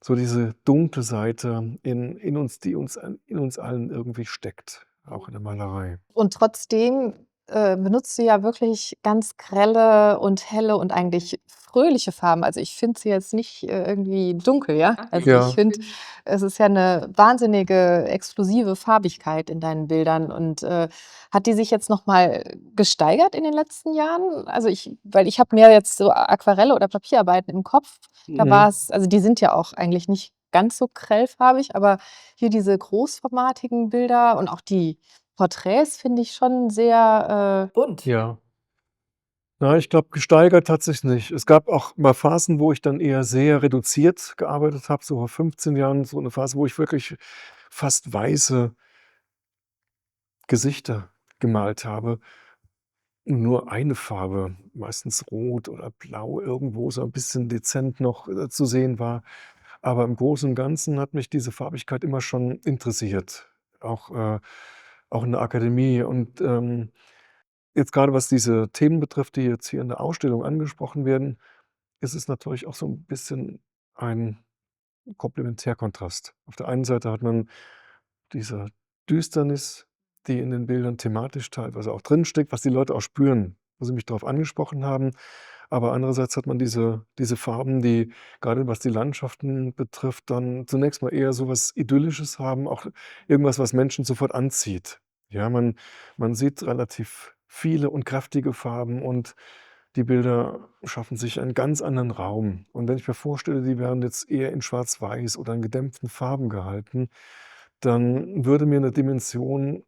so diese dunkle Seite in uns, die in uns allen irgendwie steckt, auch in der Malerei. Und trotzdem, benutzt du ja wirklich ganz grelle und helle und eigentlich fröhliche Farben. Also, ich finde sie jetzt nicht, irgendwie dunkel, ja? Also, ich Ja. finde, es ist ja eine wahnsinnige explosive Farbigkeit in deinen Bildern und, hat die sich jetzt noch mal gesteigert in den letzten Jahren? Also, weil ich habe mehr jetzt so Aquarelle oder Papierarbeiten im Kopf. Da Mhm. war es, also, die sind ja auch eigentlich nicht ganz so grellfarbig, aber hier diese großformatigen Bilder und auch die Porträts finde ich schon sehr, bunt. Ja. Na, ich glaube, gesteigert hat sich nicht. Es gab auch mal Phasen, wo ich dann eher sehr reduziert gearbeitet habe, so vor 15 Jahren, so eine Phase, wo ich wirklich fast weiße Gesichter gemalt habe. Nur eine Farbe, meistens rot oder blau irgendwo so ein bisschen dezent noch, zu sehen war. Aber im Großen und Ganzen hat mich diese Farbigkeit immer schon interessiert, auch in der Akademie. Und, jetzt gerade was diese Themen betrifft, die jetzt hier in der Ausstellung angesprochen werden, ist es natürlich auch so ein bisschen ein Komplementärkontrast. Auf der einen Seite hat man diese Düsternis, die in den Bildern thematisch teilweise auch drinsteckt, was die Leute auch spüren, wo sie mich darauf angesprochen haben. Aber andererseits hat man diese Farben, die gerade was die Landschaften betrifft, dann zunächst mal eher so was Idyllisches haben, auch irgendwas, was Menschen sofort anzieht. Ja, man sieht relativ viele und kräftige Farben und die Bilder schaffen sich einen ganz anderen Raum. Und wenn ich mir vorstelle, die wären jetzt eher in Schwarz-Weiß oder in gedämpften Farben gehalten, dann würde mir 'ne Dimension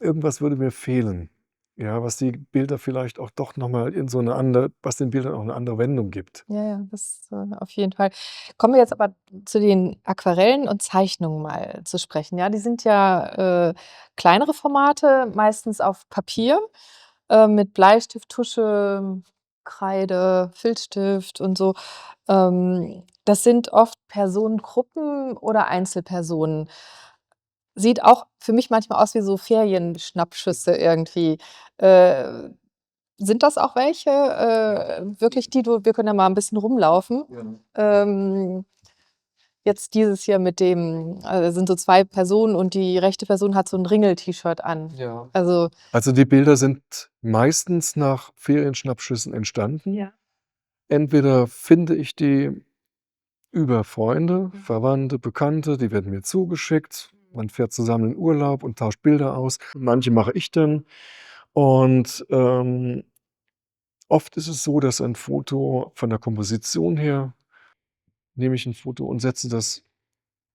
irgendwas würde mir fehlen, ja, was die Bilder vielleicht auch doch noch mal in so 'ne andere was den Bildern auch 'ne andere Wendung gibt. Ja, ja, das, auf jeden Fall. Kommen wir jetzt aber zu den Aquarellen und Zeichnungen mal zu sprechen, ja? Die sind ja, kleinere Formate, meistens auf Papier, mit Bleistift, Tusche, Kreide, Filzstift und so. Das sind oft Personengruppen oder Einzelpersonen. Sieht auch für mich manchmal aus wie so Ferienschnappschüsse irgendwie. Äh, Sind das auch welche, wirklich die du wir können ja mal 'n bisschen rumlaufen. Ähm, Jetzt dieses hier mit dem sind so 2 Personen und die rechte Person hat so 'n Ringel-T-Shirt an. Ja. Also Also, die Bilder sind meistens nach Ferienschnappschüssen entstanden. ja. Entweder finde ich die über Freunde, Verwandte, Bekannte, die werden mir zugeschickt. Man fährt zusammen in Urlaub und tauscht Bilder aus. Manche mache ich dann. Und, oft ist es so, dass ein Foto von der Komposition her nehme ich 'n Foto und setze das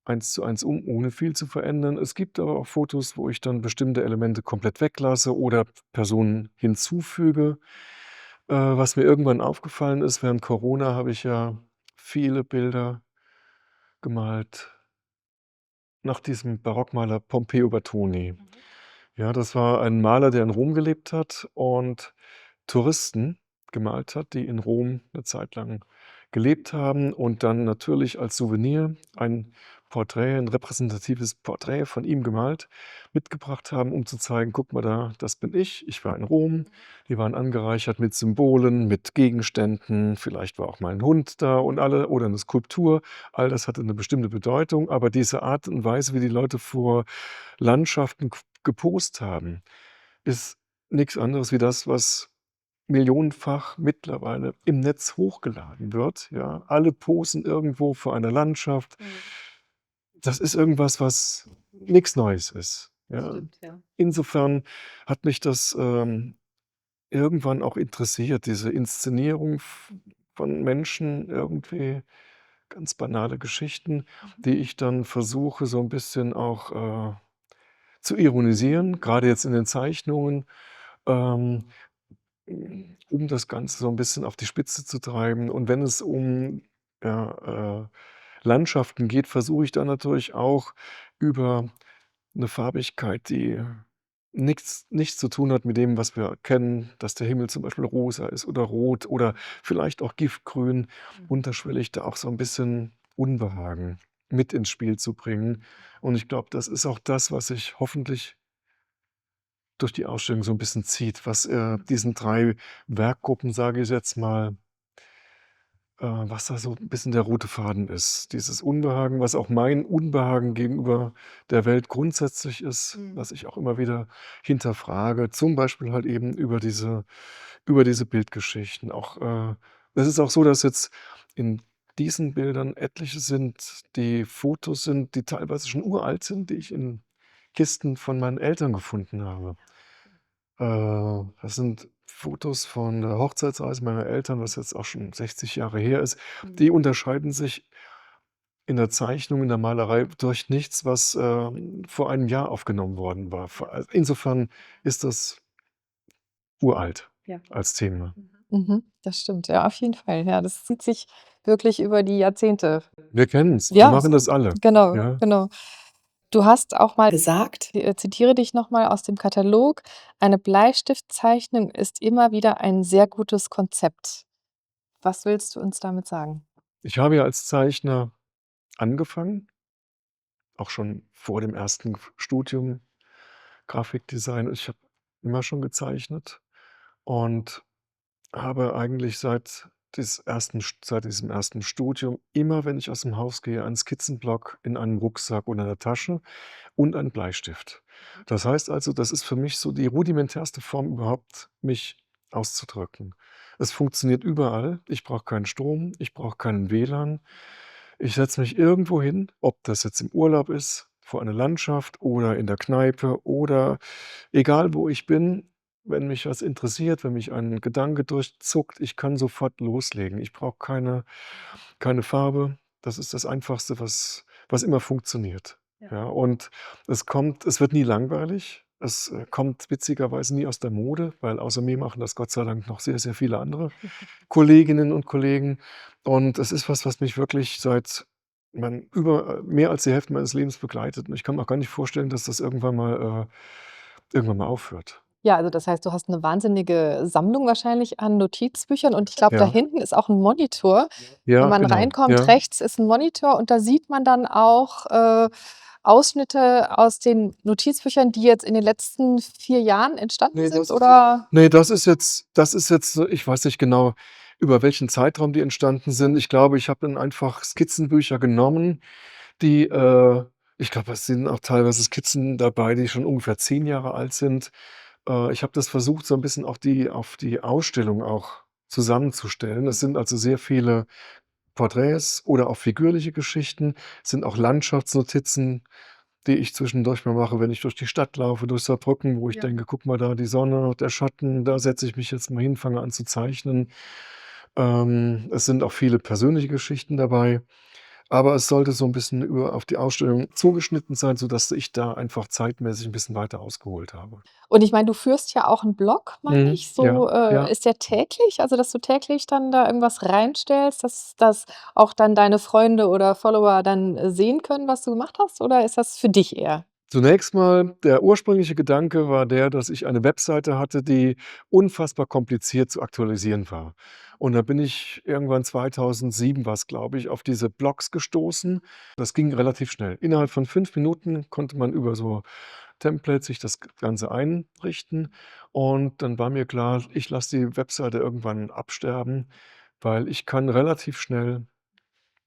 1:1 um, ohne viel zu verändern. Es gibt aber auch Fotos, wo ich dann bestimmte Elemente komplett weglasse oder Personen hinzufüge. Was mir irgendwann aufgefallen ist, während Corona habe ich ja viele Bilder gemalt nach diesem Barockmaler Pompeo Batoni. Ja, das war ein Maler, der in Rom gelebt hat und Touristen gemalt hat, die in Rom 'ne Zeit lang gelebt haben und dann natürlich als Souvenir ein Porträt 'n repräsentatives Porträt von ihm gemalt mitgebracht haben, um zu zeigen: „Guck mal da, das bin ich. Ich war in Rom.“ Die waren angereichert mit Symbolen, mit Gegenständen, vielleicht war auch mal 'n Hund da und alle oder 'ne Skulptur. All das hatte 'ne bestimmte Bedeutung, aber diese Art und Weise, wie die Leute vor Landschaften gepost haben, ist nix anderes wie das, was millionenfach mittlerweile im Netz hochgeladen wird, ja. Alle posen irgendwo vor einer Landschaft. Das ist irgendwas, was nix Neues ist, ja. Stimmt, ja. Insofern hat mich das, irgendwann auch interessiert, diese Inszenierung von Menschen, irgendwie ganz banale Geschichten, die ich dann versuche, so 'n bisschen auch, zu ironisieren, gerade jetzt in den Zeichnungen, ähm, um das Ganze so ein bisschen auf die Spitze zu treiben. Und wenn es um, ja, Landschaften geht, versuche ich dann natürlich auch über eine Farbigkeit, die nichts zu tun hat mit dem, was wir kennen, dass der Himmel zum Beispiel rosa ist oder rot oder vielleicht auch giftgrün, unterschwellig da auch so ein bisschen Unbehagen mit ins Spiel zu bringen. Und ich glaube, das ist auch das, was sich hoffentlich durch die Ausstellung so ein bisschen zieht, was, diesen 3 Werkgruppen, sage ich jetzt mal, was da so ein bisschen der rote Faden ist. Dieses Unbehagen, was auch mein Unbehagen gegenüber der Welt grundsätzlich ist, was ich auch immer wieder hinterfrage, zum Beispiel halt eben über diese Bildgeschichten. Auch, es ist auch so, dass jetzt in diesen Bildern etliche sind, die Fotos sind, die teilweise schon uralt sind, die ich in Kisten von meinen Eltern gefunden habe. Das sind Fotos von der Hochzeitsreise meiner Eltern, was jetzt auch schon 60 Jahre her ist. Die unterscheiden sich in der Zeichnung, in der Malerei durch nichts, was, vor einem Jahr aufgenommen worden war. Also insofern ist das uralt Ja. als Thema. Das stimmt, ja, auf jeden Fall. Ja, das zieht sich wirklich über die Jahrzehnte. Wir kennen's, wir Ja, machen das alle, genau, ja. genau. Du hast auch mal gesagt, zitiere dich noch mal aus dem Katalog: „Eine Bleistiftzeichnung ist immer wieder ein sehr gutes Konzept.“ Was willst du uns damit sagen? Ich habe ja als Zeichner angefangen, auch schon vor dem ersten Studium Grafikdesign. Ich habe immer schon gezeichnet und habe eigentlich seit diesem ersten Studium immer, wenn ich aus dem Haus gehe, einen Skizzenblock in einem Rucksack oder in der Tasche und einen Bleistift. Das heißt also, das ist für mich so die rudimentärste Form überhaupt, mich auszudrücken. Es funktioniert überall. Ich brauche keinen Strom, ich brauche keinen WLAN. Ich setze mich irgendwo hin, ob das jetzt im Urlaub ist, vor einer Landschaft oder in der Kneipe oder egal wo ich bin, wenn mich was interessiert, wenn mich ein Gedanke durchzuckt, ich kann sofort loslegen. Ich brauche keine Farbe. Das ist das Einfachste, was immer funktioniert. Ja. Ja, und es wird nie langweilig. Es, kommt witzigerweise nie aus der Mode, weil außer mir machen das Gott sei Dank noch sehr, sehr viele andere Kolleginnen und Kollegen. Und es ist was, was mich wirklich seit mehr als die Hälfte meines Lebens begleitet. Und ich kann mir auch gar nicht vorstellen, dass das irgendwann mal aufhört. Ja, also das heißt, du hast 'ne wahnsinnige Sammlung wahrscheinlich an Notizbüchern und ich glaube, da Ja, hinten ist auch 'n Monitor. Wenn ja, man genau. reinkommt, Ja. rechts ist 'n Monitor und da sieht man dann auch, Ausschnitte aus den Notizbüchern, die jetzt in den letzten 4 Jahren entstanden Ne, sind, oder? das ist jetzt so, ich weiß nicht genau, über welchen Zeitraum die entstanden sind. Ich glaube, ich habe dann einfach Skizzenbücher genommen, die, ich glaube, es sind auch teilweise Skizzen dabei, die schon ungefähr 10 Jahre alt sind. Ich habe das versucht, so 'n bisschen auch auf die Ausstellung auch zusammenzustellen. Es sind also sehr viele Porträts oder auch figürliche Geschichten, es sind auch Landschaftsnotizen, die ich zwischendurch mal mache, wenn ich durch die Stadt laufe, durch Saarbrücken, wo ich Ja. denke: „Guck mal da, die Sonne, der Schatten, da setze ich mich jetzt mal hin, fange an zu zeichnen.“ Es sind auch viele persönliche Geschichten dabei, aber es sollte so 'n bisschen auf die Ausstellung zugeschnitten sein, sodass ich da einfach zeitmäßig 'n bisschen weiter ausgeholt habe. Und ich meine, du führst ja auch 'n Blog, meine Mhm. ich, Ja, so, ja. ist der täglich? Also, dass du täglich dann da irgendwas reinstellst, dass auch dann deine Freunde oder Follower dann, sehen können, was du gemacht hast, oder ist das für dich eher? Zunächst mal, der ursprüngliche Gedanke war der, dass ich eine Webseite hatte, die unfassbar kompliziert zu aktualisieren war. Und da bin ich irgendwann 2007 war's, glaube ich, auf diese Blogs gestoßen. Das ging relativ schnell. Innerhalb von 5 Minuten konnte man über so Templates sich das Ganze einrichten. Und dann war mir klar, ich lasse die Webseite irgendwann absterben, weil ich kann relativ schnell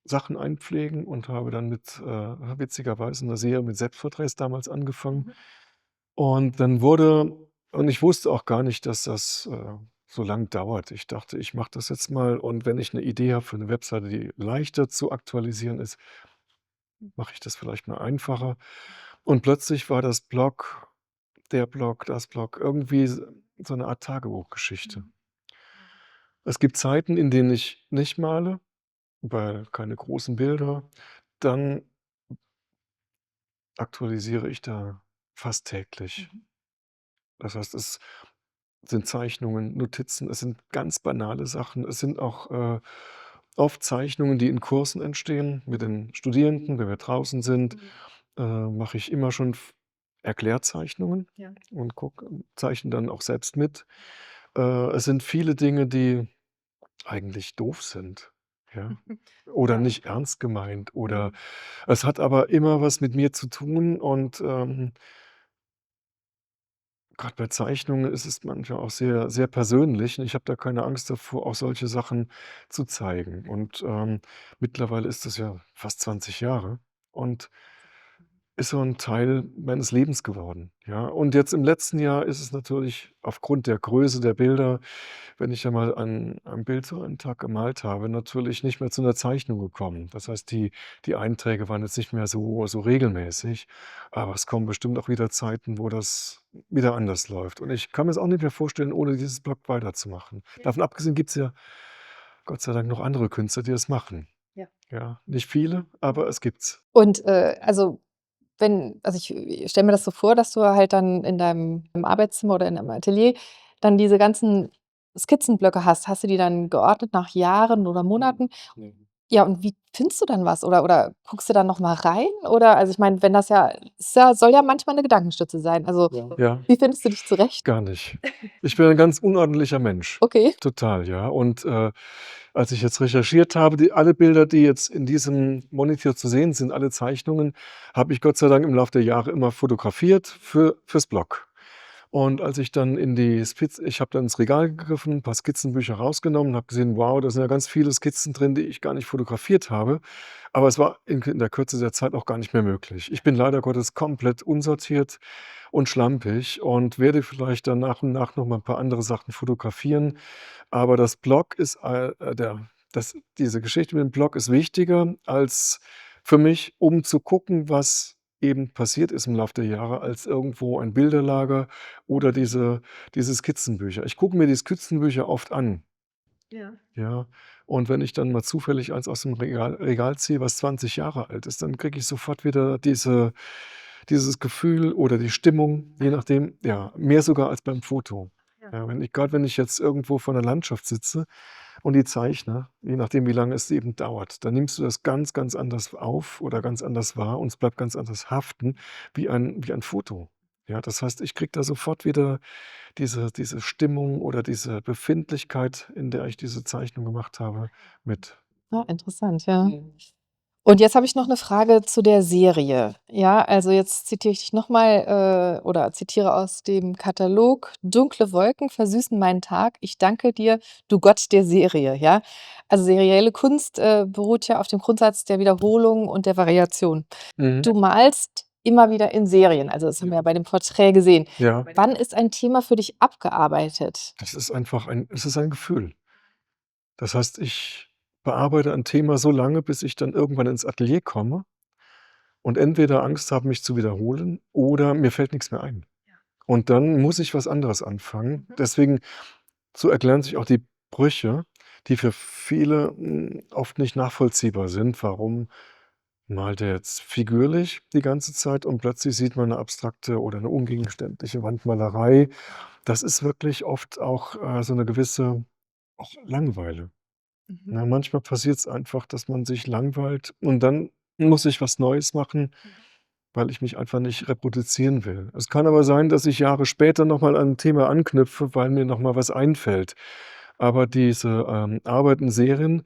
Sachen einpflegen und habe dann mit, witzigerweise 'ner Serie mit Selbstporträts damals angefangen. Und ich wusste auch gar nicht, dass das, so lang dauert. Ich dachte, ich mache das jetzt mal und wenn ich 'ne Idee habe für 'ne Webseite, die leichter zu aktualisieren ist, mache ich das vielleicht mal einfacher. Und plötzlich war das Blog, irgendwie so 'ne Art Tagebuchgeschichte. Es gibt Zeiten, in denen ich nicht male, weil keine großen Bilder. Dann aktualisiere ich da fast täglich. Mhm. Das heißt, es sind Zeichnungen, Notizen, es sind ganz banale Sachen. Es sind auch, oft Zeichnungen, die in Kursen entstehen mit den Studierenden. Wenn wir draußen sind, Mhm. mache ich immer schon Erklärzeichnungen Ja. und zeichne dann auch selbst mit. Es sind viele Dinge, die eigentlich doof sind, ja, oder Ja. nicht ernst gemeint oder Mhm. es hat aber immer was mit mir zu tun und, grad bei Zeichnungen ist es manchmal auch sehr, sehr persönlich und ich habe da keine Angst davor, auch solche Sachen zu zeigen. Und, mittlerweile ist das ja fast 20 Jahre und ist so ein Teil meines Lebens geworden, ja? Und jetzt im letzten Jahr ist es natürlich aufgrund der Größe der Bilder, wenn ich ja mal ein Bild so einen Tag gemalt habe, natürlich nicht mehr zu einer Zeichnung gekommen. Das heißt, die Einträge waren jetzt nicht mehr so regelmäßig, aber es kommen bestimmt auch wieder Zeiten, wo das wieder anders läuft. Und ich kann mir's auch nicht mehr vorstellen, ohne dieses Blog weiterzumachen. Davon abgesehen gibt's ja Gott sei Dank noch andere Künstler, die das machen. Ja. Ja, nicht viele, aber es gibt's. Und, also, ich stelle mir das so vor, dass du halt dann in deinem im Arbeitszimmer oder in deinem Atelier dann diese ganzen Skizzenblöcke hast. Hast du die dann geordnet nach Jahren oder Monaten? Ne. Ja, und wie findest du dann was? Oder guckst du dann noch mal rein? Oder also, ich meine, wenn das ja ist ja soll ja manchmal 'ne Gedankenstütze sein. Also, Ja, wie findest du dich zurecht? gar nicht. Ich bin ein ganz unordentlicher Mensch. Okay. Total, ja. Und, als ich jetzt recherchiert habe, alle Bilder, die jetzt in diesem Monitor zu sehen sind, alle Zeichnungen, habe ich Gott sei Dank im Laufe der Jahre immer fotografiert fürs Blog. Und als ich dann ich habe dann ins Regal gegriffen, 'n paar Skizzenbücher rausgenommen, habe gesehen: „Wow, da sind ja ganz viele Skizzen drin, die ich gar nicht fotografiert habe.“ Aber es war in der Kürze der Zeit auch gar nicht mehr möglich. Ich bin leider Gottes komplett unsortiert und schlampig und werde vielleicht dann nach und nach noch mal 'n paar andere Sachen fotografieren. Aber das Blog ist, diese Geschichte mit dem Blog ist wichtiger als für mich, um zu gucken, was eben passiert ist im Laufe der Jahre, als irgendwo ein Bilderlager oder diese Skizzenbücher. Ich gucke mir die Skizzenbücher oft an, Ja. ja, und wenn ich dann mal zufällig eins aus dem Regal ziehe, was 20 Jahre alt ist, dann kriege ich sofort wieder dieses Gefühl oder die Stimmung, je nachdem, ja, mehr sogar als beim Foto. Ja. Ja, wenn ich jetzt irgendwo vor 'ner Landschaft sitze und die zeichne, je nachdem, wie lange es eben dauert, dann nimmst du das ganz, ganz anders auf oder ganz anders wahr und es bleibt ganz anders haften wie ein Foto. Ja, das heißt, ich kriege da sofort wieder diese Stimmung oder diese Befindlichkeit, in der ich diese Zeichnung gemacht habe, mit. Ah, interessant, ja. Und jetzt habe ich noch 'ne Frage zu der Serie. Ja, also jetzt zitiere ich dich noch mal, oder zitiere aus dem Katalog: „Dunkle Wolken versüßen meinen Tag. Ich danke dir, du Gott der Serie“, ja? Also, serielle Kunst, beruht ja auf dem Grundsatz der Wiederholung und der Variation. Mhm. Du malst immer wieder in Serien, also das haben wir ja bei dem Porträt gesehen. Ja, Wann ist ein Thema für dich abgearbeitet? es ist ein Gefühl. Das heißt, ich bearbeite ein Thema so lange, bis ich dann irgendwann ins Atelier komme und entweder Angst habe, mich zu wiederholen oder mir fällt nix mehr ein. Und dann muss ich was anderes anfangen. Deswegen so erklären sich auch die Brüche, die für viele, oft nicht nachvollziehbar sind. Warum malt er jetzt figürlich die ganze Zeit und plötzlich sieht man 'ne abstrakte oder 'ne ungegenständliche Wandmalerei? Das ist wirklich oft auch, so 'ne gewisse auch Langeweile. Mhm. Na, manchmal passiert's einfach, dass man sich langweilt und dann muss ich was Neues machen, weil ich mich einfach nicht reproduzieren will. Es kann aber sein, dass ich Jahre später noch mal an 'n Thema anknüpfe, weil mir noch mal was einfällt. Aber diese, Arbeit in Serien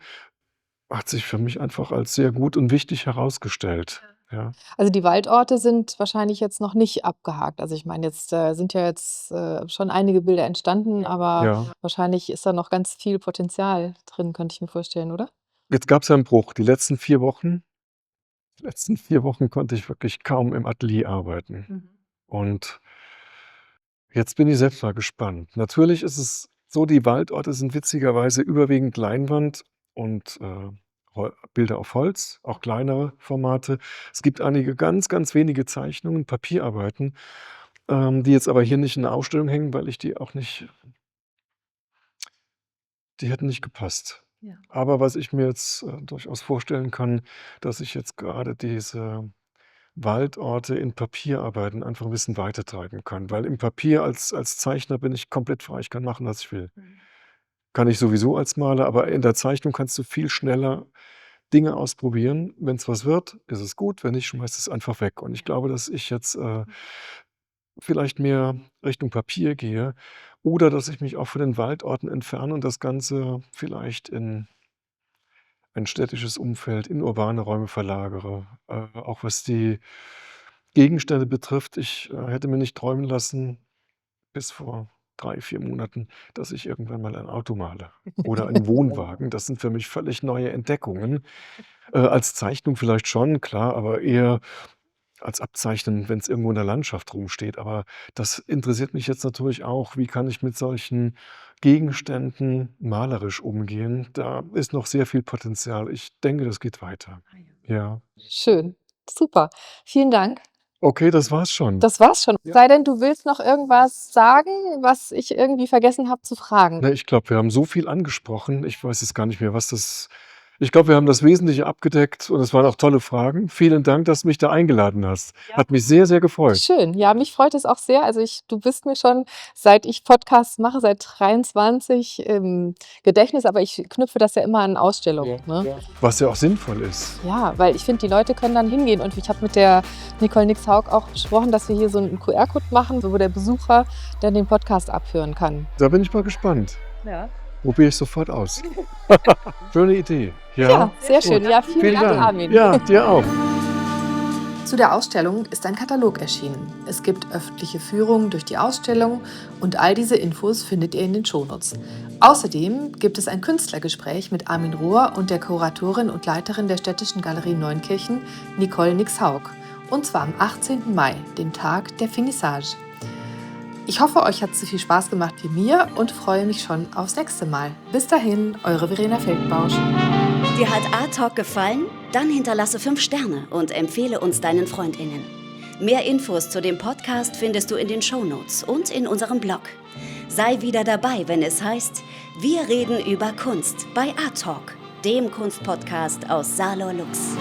hat sich für mich einfach als sehr gut und wichtig herausgestellt. Ja, Also, die Waldorte sind wahrscheinlich jetzt noch nicht abgehakt. Also, ich meine, jetzt, sind ja jetzt, schon einige Bilder entstanden, aber ja. wahrscheinlich ist da noch ganz viel Potenzial drin, könnte ich mir vorstellen, oder? Jetzt gab's ja 'n Bruch. Die letzten 4 Wochen konnte ich wirklich kaum im Atelier arbeiten. Mhm. Und jetzt bin ich selbst mal gespannt. Natürlich ist es so, die Waldorte sind witzigerweise überwiegend Leinwand und, Bilder auf Holz, auch kleinere Formate. Es gibt einige ganz, ganz wenige Zeichnungen, Papierarbeiten, die jetzt aber hier nicht in der Ausstellung hängen, weil ich die hätten nicht gepasst. Ja. Aber was ich mir jetzt, durchaus vorstellen kann, dass ich jetzt grade diese Waldorte in Papierarbeiten einfach ein bisschen weitertreiben kann. Weil im Papier als Zeichner bin ich komplett frei. Ich kann machen, was ich will. Kann ich sowieso als Maler, aber in der Zeichnung kannst du viel schneller Dinge ausprobieren. Wenn es was wird, ist es gut. Wenn nicht, schmeißt es einfach weg. Und ich glaube, dass ich jetzt vielleicht mehr Richtung Papier gehe oder dass ich mich auch von den Waldorten entferne und das Ganze vielleicht in ein städtisches Umfeld, in urbane Räume verlagere. Auch was die Gegenstände betrifft, ich hätte mir nicht träumen lassen, bis vor 3, 4 Monaten, dass ich irgendwann mal ein Auto male oder einen Wohnwagen. Das sind für mich völlig neue Entdeckungen. Als Zeichnung vielleicht schon, klar, aber eher als Abzeichnen, wenn es irgendwo in der Landschaft rumsteht. Aber das interessiert mich jetzt natürlich auch. Wie kann ich mit solchen Gegenständen malerisch umgehen? Da ist noch sehr viel Potenzial. Ich denke, das geht weiter. Ja. Schön, super. Vielen Dank. Okay, das war's schon. Das war's schon. Ja. Sei denn, du willst noch irgendwas sagen, was ich irgendwie vergessen habe zu fragen. Ne, ich glaube, wir haben so viel angesprochen. Ich weiß jetzt gar nicht mehr, was das. Ich glaube, wir haben das Wesentliche abgedeckt und es waren auch tolle Fragen. Vielen Dank, dass du mich da eingeladen hast. Ja. Hat mich sehr, sehr gefreut. Schön. Ja, mich freut es auch sehr. Also du bist mir schon, seit ich Podcasts mache, seit 23 im Gedächtnis, aber ich knüpfe das ja immer an Ausstellungen. Ne? Was ja auch sinnvoll ist. Ja, weil ich finde, die Leute können dann hingehen. Und ich habe mit der Nicole Nix-Haug auch besprochen, dass wir hier so einen QR-Code machen, wo der Besucher dann den Podcast abhören kann. Da bin ich mal gespannt. Ja, Probiere ich sofort aus. Schöne Idee. ja sehr schön. Ja, vielen Dank, Armin. Ja, dir auch. Zu der Ausstellung ist ein Katalog erschienen. Es gibt öffentliche Führungen durch die Ausstellung und all diese Infos findet ihr in den Shownotes. Außerdem gibt es ein Künstlergespräch mit Armin Rohr und der Kuratorin und Leiterin der Städtischen Galerie Neunkirchen, Nicole Nix-Haug. Und zwar am 18. Mai, dem Tag der Finissage. Ich hoffe, euch hat es so viel Spaß gemacht wie mir und freue mich schon aufs nächste Mal. Bis dahin, eure Verena Feldbausch. Dir hat Art Talk gefallen? Dann hinterlasse 5 Sterne und empfehle uns deinen FreundInnen. Mehr Infos zu dem Podcast findest du in den Shownotes und in unserem Blog. Sei wieder dabei, wenn es heißt, wir reden über Kunst bei Art Talk, dem Kunstpodcast aus Saarlor Lux.